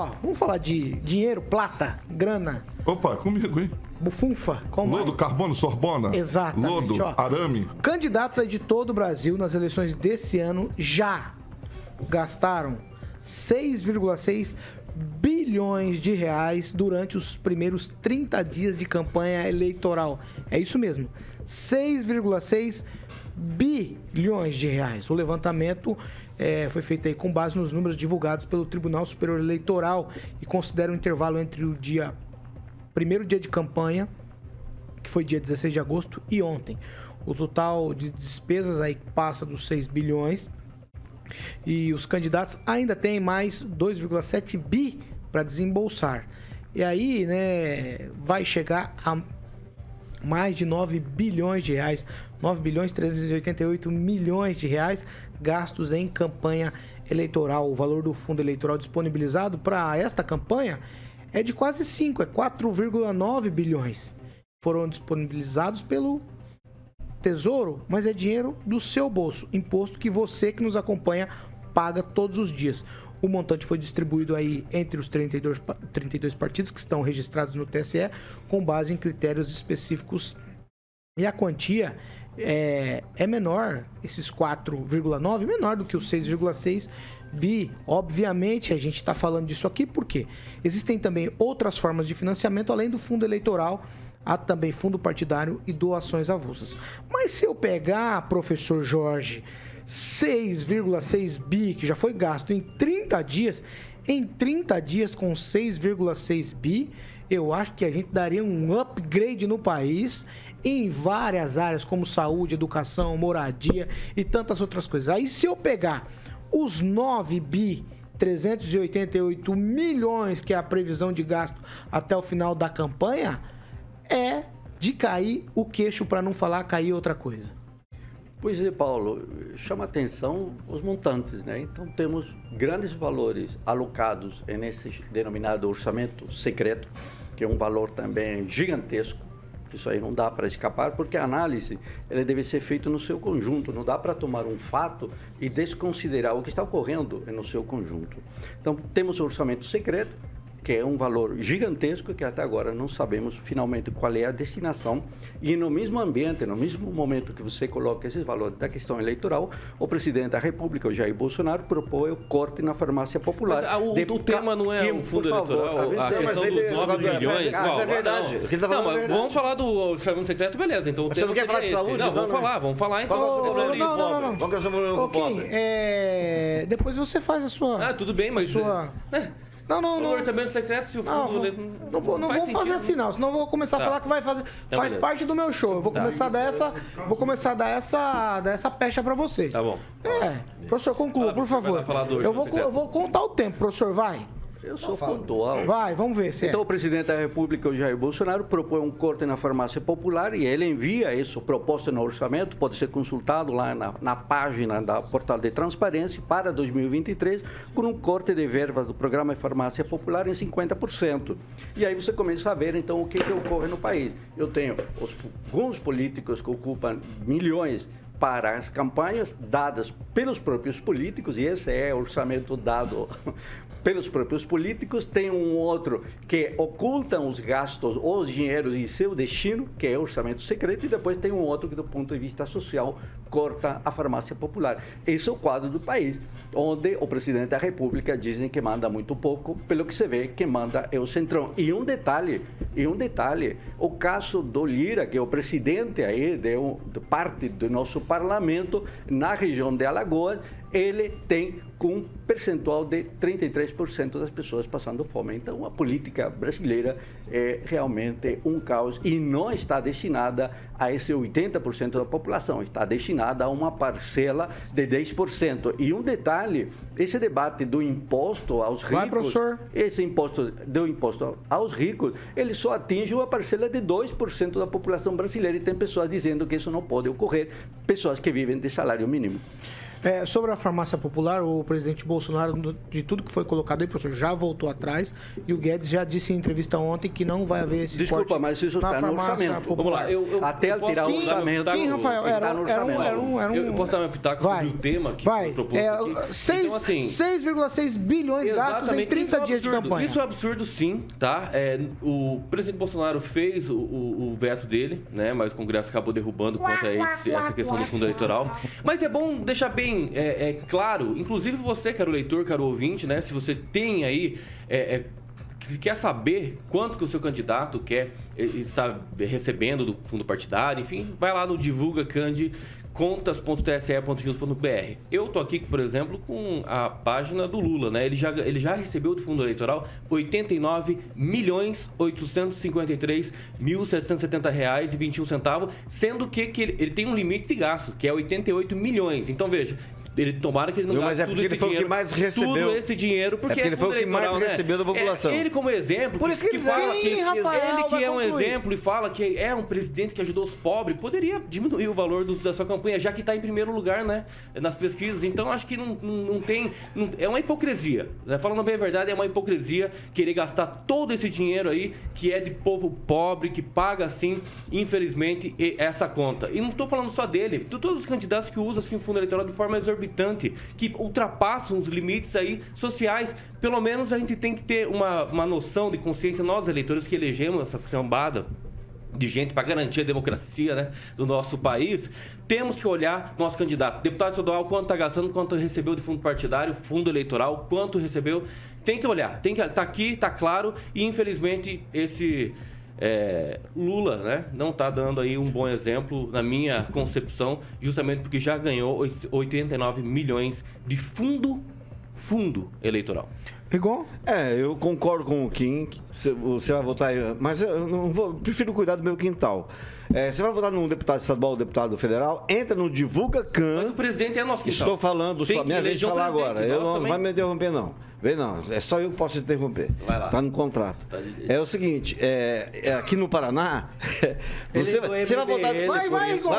ó, vamos falar de dinheiro, plata, grana. Opa, comigo, hein? Bufunfa, como Lodo, carbono, sorbona. Exatamente. Lodo, ó, arame. Candidatos aí de todo o Brasil nas eleições desse ano já gastaram 6,6 bilhões de reais durante os primeiros 30 dias de campanha eleitoral. É isso mesmo, 6,6 bilhões de reais. O levantamento foi feito aí com base nos números divulgados pelo Tribunal Superior Eleitoral e considera um intervalo entre o primeiro dia de campanha, que foi dia 16 de agosto, e ontem. O total de despesas aí passa dos 6 bilhões e os candidatos ainda têm mais 2,7 bi para desembolsar. E aí, né, vai chegar a mais de 9 bilhões de reais, 9 bilhões 388 milhões de reais gastos em campanha eleitoral. O valor do fundo eleitoral disponibilizado para esta campanha é de quase 5, é 4,9 bilhões. Foram disponibilizados pelo Tesouro, mas é dinheiro do seu bolso, imposto que você que nos acompanha paga todos os dias. O montante foi distribuído aí entre os 32 partidos que estão registrados no TSE, com base em critérios específicos. E a quantia é menor, esses 4,9, menor do que os 6,6 bi. Obviamente, a gente está falando disso aqui porque existem também outras formas de financiamento, além do fundo eleitoral. Há também fundo partidário e doações avulsas. Mas se eu pegar, professor Jorge, 6,6 bi, que já foi gasto em 30 dias, com 6,6 bi, eu acho que a gente daria um upgrade no país em várias áreas, como saúde, educação, moradia e tantas outras coisas. Aí se eu pegar os 9 bi 388 milhões, que é a previsão de gasto até o final da campanha, é de cair o queixo, para não falar cair outra coisa. Pois é, Paulo, chama atenção os montantes, né? Então temos grandes valores alocados nesse denominado orçamento secreto, que é um valor também gigantesco. Isso aí não dá para escapar, porque a análise ela deve ser feita no seu conjunto. Não dá para tomar um fato e desconsiderar o que está ocorrendo no seu conjunto. Então temos o orçamento secreto, que é um valor gigantesco que até agora não sabemos finalmente qual é a destinação. E no mesmo ambiente, no mesmo momento que você coloca esses valores da questão eleitoral, o presidente da República, o Jair Bolsonaro, propõe o corte na farmácia popular. Mas o tema não é o fundo eleitoral, a questão dos 9 bilhões. Mas é verdade. O que ele está falando é verdade. Vamos falar do orçamento secreto, beleza. Então, você não quer falar de saúde? Não, vamos falar então. Não. Qual que é o seu problema com o pobre? Depois você faz a sua... tudo bem, mas... Não. O orçamento secreto, se o fundo... Não vou fazer assim, não. Senão eu vou começar a falar que vai fazer... Faz parte do meu show. Eu vou começar a dar essa pecha pra vocês. Tá bom. Professor, conclua, por favor. Eu vou contar o tempo, professor, vai. Eu sou pontual. Vai, vamos ver se Então, o presidente da República, o Jair Bolsonaro, propõe um corte na farmácia popular e ele envia isso, proposta no orçamento, pode ser consultado lá na página da Portal de Transparência para 2023, com um corte de verba do programa Farmácia Popular em 50%. E aí você começa a ver, então, o que ocorre no país. Eu tenho alguns políticos que ocupam milhões para as campanhas dadas pelos próprios políticos, e esse é o orçamento dado pelos próprios políticos. Tem um outro que ocultam os gastos, os dinheiros e seu destino, que é o orçamento secreto, e depois tem um outro que, do ponto de vista social, corta a farmácia popular. Esse é o quadro do país, onde o presidente da República dizem que manda muito pouco, pelo que se vê, que manda é o Centrão. E um detalhe, o caso do Lira, que é o presidente aí de parte do nosso parlamento, na região de Alagoas, ele tem com um percentual de 33% das pessoas passando fome. Então, a política brasileira é realmente um caos e não está destinada a esse 80% da população, está destinada a uma parcela de 10%. E um detalhe, esse debate do imposto aos ricos, professor. Esse imposto aos ricos, ele só atinge uma parcela de 2% da população brasileira, e tem pessoas dizendo que isso não pode ocorrer, pessoas que vivem de salário mínimo. Sobre a farmácia popular, o presidente Bolsonaro, de tudo que foi colocado aí, professor, já voltou atrás e o Guedes já disse em entrevista ontem que não vai haver esse Desculpa, corte mas isso na está no farmácia orçamento. popular. Vamos lá, até tirar o orçamento. Quem, Rafael? está no orçamento. Eu posso dar uma pitaco sobre o tema que foi proposto aqui? Então, assim, 6,6 bilhões gastos em 30 dias de campanha. Isso é absurdo, sim, tá? O presidente Bolsonaro fez o veto dele, né? Mas o Congresso acabou derrubando quanto a essa questão do fundo eleitoral. Mas é bom deixar bem claro, inclusive você, caro leitor, caro ouvinte, né? Se você tem aí... se quer saber quanto que o seu candidato está recebendo do fundo partidário, enfim, vai lá no Divulga Candi, contas.tse.jus.br. Eu tô aqui, por exemplo, com a página do Lula, né? Ele já recebeu do fundo eleitoral R$ 89.853.770,21, sendo que ele tem um limite de gasto, que é 88 milhões. Então, veja, tomara que ele não gaste tudo esse dinheiro. Mais recebeu. Tudo esse dinheiro, porque ele foi o que mais recebeu da população. Ele como exemplo, por isso que ele fala que ele que é um exemplo e fala que é um presidente que ajudou os pobres, poderia diminuir o valor da sua campanha, já que está em primeiro lugar, né, nas pesquisas. Então acho que não tem, é uma hipocrisia, né? Falando bem a verdade, é uma hipocrisia querer gastar todo esse dinheiro aí que é de povo pobre, que paga assim, infelizmente, essa conta. E não estou falando só dele, de todos os candidatos que usam assim o fundo eleitoral de forma exorbitante, que ultrapassam os limites aí sociais. Pelo menos a gente tem que ter uma noção de consciência, nós eleitores que elegemos essas cambadas de gente para garantir a democracia, né, do nosso país, temos que olhar nosso candidato. Deputado estadual, quanto está gastando, quanto recebeu de fundo partidário, fundo eleitoral, quanto recebeu. Tem que olhar, tá aqui, tá claro, e infelizmente esse... Lula, né, não está dando aí um bom exemplo, na minha concepção, justamente porque já ganhou 89 milhões de fundo eleitoral. Rigon? Eu concordo com o Kim, você vai votar, mas eu não vou, prefiro cuidar do meu quintal. Você vai votar num deputado estadual ou deputado federal, entra no Divulga Can. Mas o presidente é nosso quintal. Estou falando, minha vez de falar agora. Não vai me interromper, não. Não, é só eu que posso interromper. Vai lá. Está no contrato. É o seguinte, aqui no Paraná, você vai votar, vai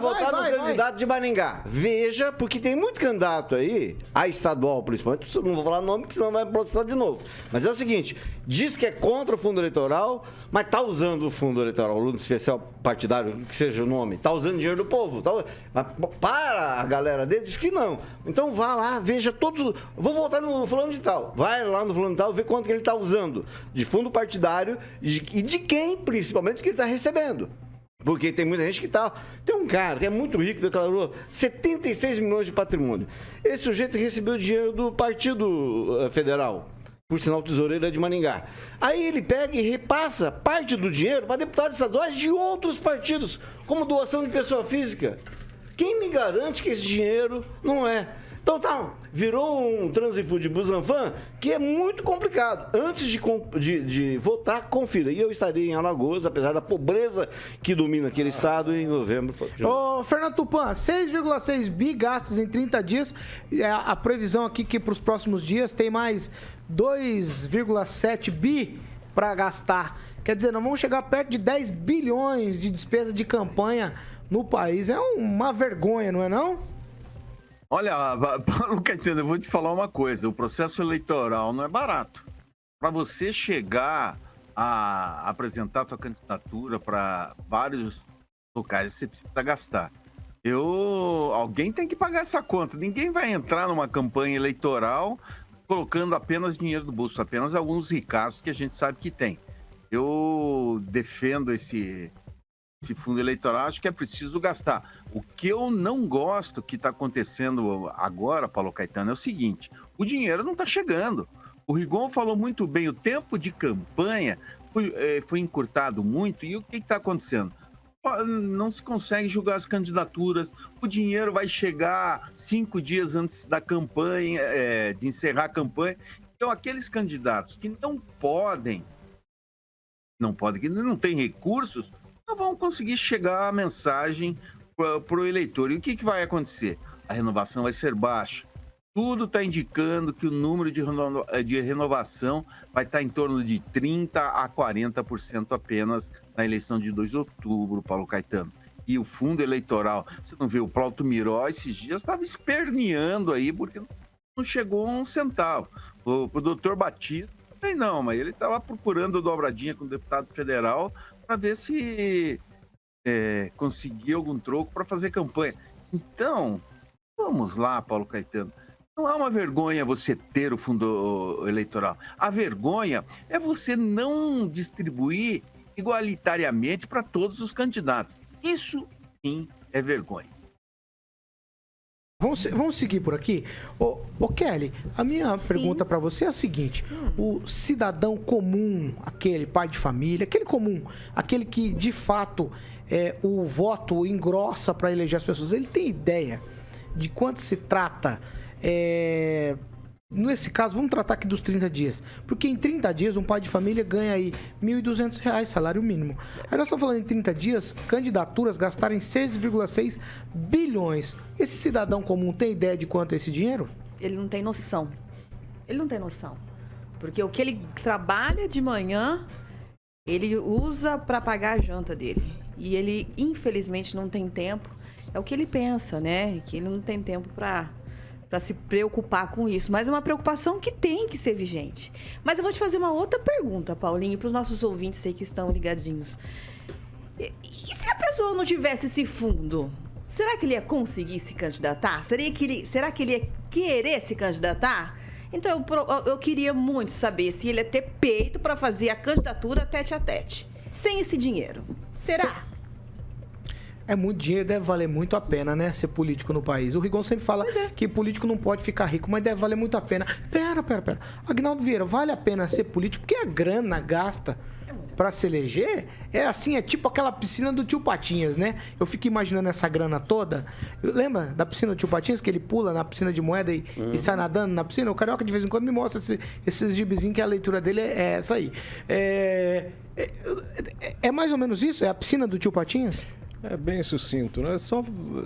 votar no candidato de Maringá. Veja, porque tem muito candidato aí, a estadual principalmente, não vou falar nome, porque senão vai protestar de novo. Mas é o seguinte, diz que é contra o fundo eleitoral, mas está usando o fundo eleitoral, o Fundo Especial Partidário, que seja o nome, está usando dinheiro do povo. Mas para a galera dele, diz que não. Então vá lá, veja todos, vou votar no fulano de tal. Vai lá no fulano de tal, vê quanto que ele está usando de fundo partidário e de quem, principalmente, que ele está recebendo. Porque tem muita gente que tá... Tem um cara que é muito rico, declarou 76 milhões de patrimônio. Esse sujeito recebeu dinheiro do Partido Federal, por sinal tesoureira de Maringá. Aí ele pega e repassa parte do dinheiro para deputados estaduais de outros partidos, como doação de pessoa física. Quem me garante que esse dinheiro não é? Então virou um trânsito de Busanfan que é muito complicado. Antes de votar, confira. E eu estarei em Alagoas, apesar da pobreza que domina aquele estado, em novembro. Ô, Fernando Tupan, 6,6 bi gastos em 30 dias. A previsão aqui que para os próximos dias tem mais 2,7 bi para gastar. Quer dizer, nós vamos chegar perto de 10 bilhões de despesa de campanha no país. É uma vergonha, não é não? Olha, Paulo Caetano, eu vou te falar uma coisa. O processo eleitoral não é barato. Para você chegar a apresentar a tua candidatura para vários locais, você precisa gastar. Alguém tem que pagar essa conta. Ninguém vai entrar numa campanha eleitoral colocando apenas dinheiro do bolso, apenas alguns ricaços que a gente sabe que tem. Eu defendo esse fundo eleitoral, acho que é preciso gastar. O que eu não gosto que está acontecendo agora, Paulo Caetano, é o seguinte: o dinheiro não está chegando. O Rigon falou muito bem, o tempo de campanha foi encurtado muito, e o que está acontecendo? Não se consegue julgar as candidaturas, o dinheiro vai chegar 5 dias antes da campanha, de encerrar a campanha. Então, aqueles candidatos que não podem, que não têm recursos, não vão conseguir chegar a mensagem para o eleitor. E o que vai acontecer? A renovação vai ser baixa. Tudo está indicando que o número de renovação vai estar em torno de 30% a 40% apenas na eleição de 2 de outubro, Paulo Caetano. E o fundo eleitoral, você não vê, o Plauto Miró esses dias estava esperneando aí porque não chegou um centavo. O doutor Batista também não, mas ele estava procurando dobradinha com o deputado federal para ver se conseguia algum troco para fazer campanha. Então, vamos lá, Paulo Caetano. Não é uma vergonha você ter o fundo eleitoral. A vergonha é você não distribuir igualitariamente para todos os candidatos. Isso, sim, é vergonha. Vamos seguir por aqui. Ô Kelly, a minha pergunta para você é a seguinte. O cidadão comum, aquele pai de família, aquele comum, aquele que, de fato, o voto engrossa para eleger as pessoas, ele tem ideia de quanto se trata... Nesse caso, vamos tratar aqui dos 30 dias. Porque em 30 dias, um pai de família ganha aí R$ 1.200, salário mínimo. Aí nós estamos falando em 30 dias, candidaturas gastarem 6,6 bilhões. Esse cidadão comum tem ideia de quanto é esse dinheiro? Ele não tem noção. Ele não tem noção. Porque o que ele trabalha de manhã, ele usa para pagar a janta dele. E ele, infelizmente, não tem tempo. É o que ele pensa, né? Que ele não tem tempo para se preocupar com isso. Mas é uma preocupação que tem que ser vigente. Mas eu vou te fazer uma outra pergunta, Paulinho, para os nossos ouvintes aí que estão ligadinhos. E se a pessoa não tivesse esse fundo, será que ele ia conseguir se candidatar? Será que ele ia querer se candidatar? Então, eu queria muito saber se ele ia ter peito para fazer a candidatura tete a tete, sem esse dinheiro. Será? É muito dinheiro, deve valer muito a pena, né? Ser político no país. O Rigon sempre fala que político não pode ficar rico, mas deve valer muito a pena. Pera. Aguinaldo Vieira, vale a pena ser político? Porque a grana gasta pra se eleger é assim, é tipo aquela piscina do tio Patinhas, né? Eu fico imaginando essa grana toda. Lembra da piscina do tio Patinhas, que ele pula na piscina de moeda e sai nadando na piscina? O Carioca de vez em quando me mostra esses gibizinhos que a leitura dele é essa aí. É mais ou menos isso? É a piscina do tio Patinhas? É bem sucinto, né? Só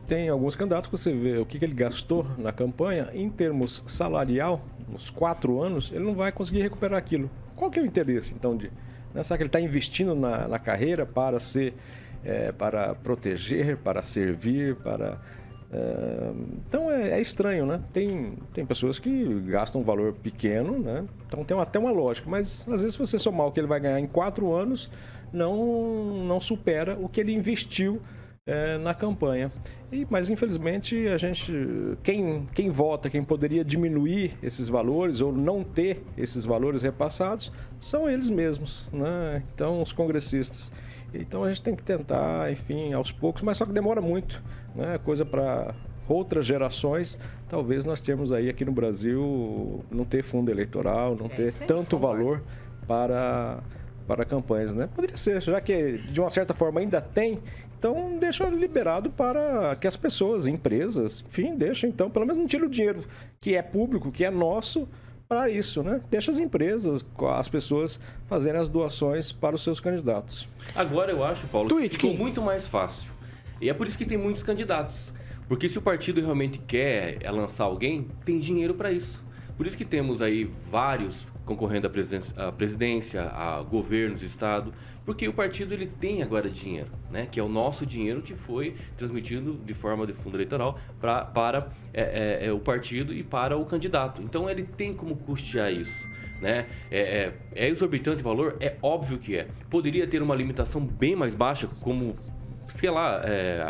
tem alguns candidatos que você vê o que ele gastou na campanha, em termos salarial, nos 4 anos, ele não vai conseguir recuperar aquilo. Qual que é o interesse, então, será que ele está investindo na carreira para para proteger, para servir, para... Então é estranho, né? Tem pessoas que gastam um valor pequeno, né? Então tem até uma lógica, mas às vezes se você somar o que ele vai ganhar em 4 anos, não supera o que ele investiu na campanha. Mas infelizmente quem vota, quem poderia diminuir esses valores ou não ter esses valores repassados, são eles mesmos, né? Então os congressistas. Então a gente tem que tentar, enfim, aos poucos, mas só que demora muito, né? Coisa para outras gerações, talvez nós temos aí aqui no Brasil não ter fundo eleitoral, não ter tanto valor para campanhas, né? Poderia ser, já que de uma certa forma ainda tem, então deixa liberado para que as pessoas, empresas, enfim, deixa então, pelo menos não tira o dinheiro que é público, que é nosso, para isso, né? Deixa as empresas, as pessoas fazerem as doações para os seus candidatos. Agora eu acho, Paulo, que ficou muito mais fácil. E é por isso que tem muitos candidatos. Porque se o partido realmente quer lançar alguém, tem dinheiro para isso. Por isso que temos aí vários concorrendo à presidência, a governos, estado, porque o partido ele tem agora dinheiro, né? Que é o nosso dinheiro que foi transmitido de forma de fundo eleitoral para o partido e para o candidato. Então ele tem como custear isso, né? É exorbitante o valor? É óbvio que é. Poderia ter uma limitação bem mais baixa, como... sei lá,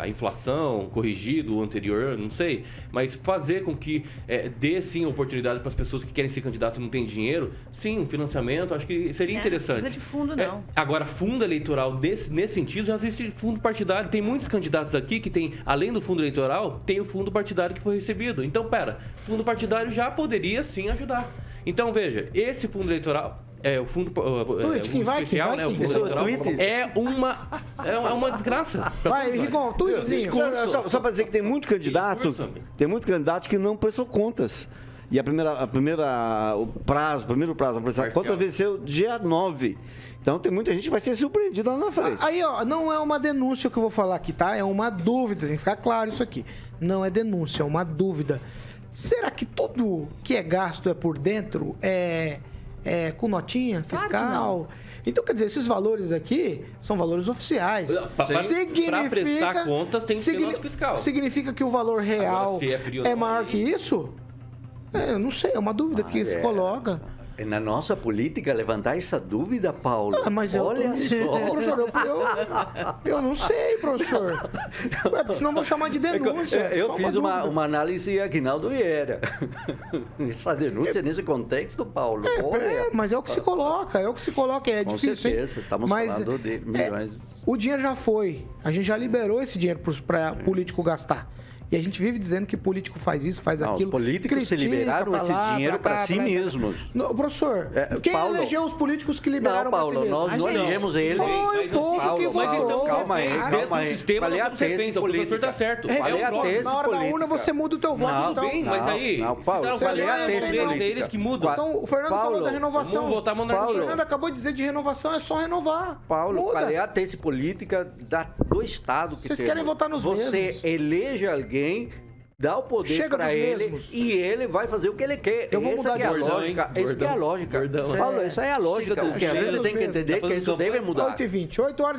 a inflação, corrigido o anterior, não sei, mas fazer com que dê sim oportunidade para as pessoas que querem ser candidato e não têm dinheiro, sim, um financiamento, acho que seria interessante. Não precisa de fundo, não. Agora, fundo eleitoral, nesse sentido, já existe fundo partidário. Tem muitos candidatos aqui que tem, além do fundo eleitoral, tem o fundo partidário que foi recebido. Então, fundo partidário já poderia sim ajudar. Então, veja, esse fundo eleitoral... o fundo especial, né? O fundo eleitoral é uma desgraça. Vai, Rigon, tweetzinho. Só para dizer que tem muito candidato que não prestou contas. E o primeiro prazo para prestar conta venceu dia 9. Então tem muita gente que vai ser surpreendida lá na frente. Aí, ó, não é uma denúncia que eu vou falar aqui, tá? É uma dúvida, tem que ficar claro isso aqui. Não é denúncia, é uma dúvida. Será que tudo que é gasto por dentro é com notinha fiscal. Então, quer dizer, esses valores aqui são valores oficiais. Para prestar contas tem que ser nota fiscal. Significa que o valor real é maior que isso? Eu não sei, é uma dúvida que se coloca. É na nossa política levantar essa dúvida, Paulo. Mas olha só. Professor, eu não sei, professor. Porque senão vão chamar de denúncia. Eu fiz uma análise aqui, Aguinaldo Vieira. Essa denúncia nesse contexto, Paulo. Mas é o que se coloca, é Com difícil, certeza, estamos falando de milhões. O dinheiro já foi, a gente já liberou esse dinheiro para político gastar. E a gente vive dizendo que político faz isso, faz aquilo. Os políticos se liberaram esse dinheiro para si mesmos. Professor, quem elegeu os políticos que liberaram para si mesmos? Nós não elegemos ele. Foi o povo que votou. Calma aí. Sistema nós somos reféns, o professor está certo. Na hora da urna você muda o teu voto, então. Bem, mas aí, Paulo, é eles que mudam. Então, o Fernando falou da renovação. Vamos votar O Fernando acabou de dizer de renovação, é só renovar. Paulo, qual é a tese política do Estado que vocês querem votar nos mesmos. Você elege alguém, dá o poder para ele e ele vai fazer o que ele quer. Eu vou mudar de lógica. Essa é a lógica. Paulo, essa é a lógica. O que a gente tem que entender é que isso deve mudar. 8h20, 8h20.